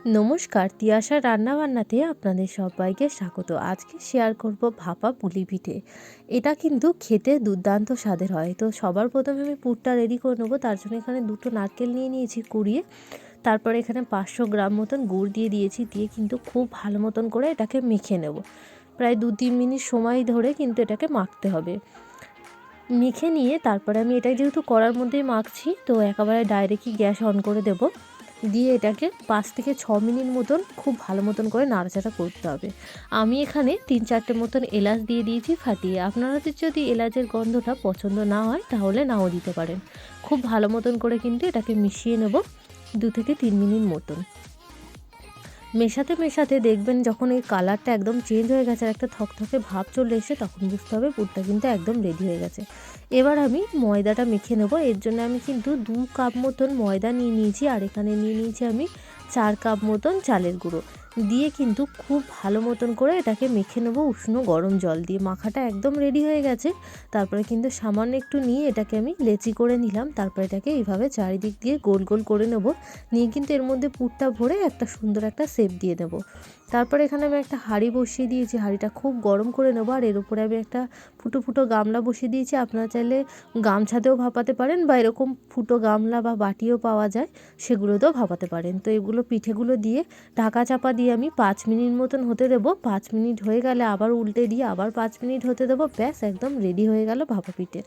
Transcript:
নমস্কার, তিয়াশা রান্নাবান্নাতে আপনাদের সবাইকে স্বাগত। আজকে শেয়ার করব ভাপা পুলি পিঠে। এটা কিন্তু খেতে দুর্দান্ত স্বাদের হয়। তো সবার প্রথমে আমি পুরটা রেডি করে নেবো। তার জন্য এখানে দুটো নারকেল নিয়ে নিয়েছি কুড়িয়ে। তারপরে এখানে 500 গ্রাম মতন গুড় দিয়ে দিয়েছি, দিয়ে কিন্তু খুব ভালো মতন করে এটাকে মেখে নেব। প্রায় 2-3 মিনিট সময় ধরে কিন্তু এটাকে মাখতে হবে। মেখে নিয়ে তারপরে আমি এটা যেহেতু কড়ার মধ্যেই মাখছি, তো একেবারে ডাইরেক্টই গ্যাস অন করে দেবো। দিয়ে এটাকে 5 থেকে 6 মিনিট মতন খুব ভালো মতন করে নাড়াচাড়া করতে হবে। আমি এখানে 3-4টে মতন এলাচ দিয়ে দিয়েছি ফাটিয়ে। আপনাদের যদি এলাচের গন্ধটা পছন্দ না হয় তাহলে নাও দিতে পারেন। খুব ভালো মতন করে কিন্তু এটাকে মিশিয়ে নেব 2 থেকে 3 মিনিট মতন। মেশাতে মেশাতে দেখবেন যখন এই কালারটা একদম চেঞ্জ হয়ে গেছে আর একটা থকথকে ভাব চলে এসে, তখন বুঝতে হবে পুরটা কিন্তু একদম রেডি হয়ে গেছে। এবার আমি ময়দাটা মেখে নেব। এর জন্য আমি কিন্তু 2 কাপ মতন ময়দা নিয়ে নিয়েছি, আর এখানে নিয়ে নিয়েছি আমি 4 কাপ মতন চালের গুঁড়ো। দিয়ে কিন্তু খুব ভালো মতন করে এটাকে মেখে নেব উষ্ণ গরম জল দিয়ে। মাখাটা একদম রেডি হয়ে গেছে। তারপরে কিন্তু সামান্য একটু নিয়ে এটাকে আমি লেচি করে নিলাম। তারপরে এটাকে এইভাবে চারিদিক দিয়ে গোল গোল করে নেব। নিয়ে কিন্তু এর মধ্যে পুরটা ভরে একটা সুন্দর একটা শেপ দিয়ে দেবো। তারপরে এখানে আমি একটা হাঁড়ি বসিয়ে দিয়েছি, হাঁড়িটা খুব গরম করে নেবো। আর এর উপরে আমি একটা ফুটো ফুটো গামলা বসিয়ে দিয়েছি। আপনারা চাইলে গামছাতেও ভাপাতে পারেন, বা এরকম ফুটো গামলা বা বাটিও পাওয়া যায়, সেগুলোতেও ভাপাতে পারেন। তো এগুলো পিঠেগুলো দিয়ে ঢাকা চাপা দিয়ে আমি 5 মিনিট মতন হতে দেবো। 5 মিনিট হয়ে গেলে আবার উল্টে দিয়ে আবার 5 মিনিট হতে দেবো। ব্যাস, একদম রেডি হয়ে গেল ভাপা পিঠে।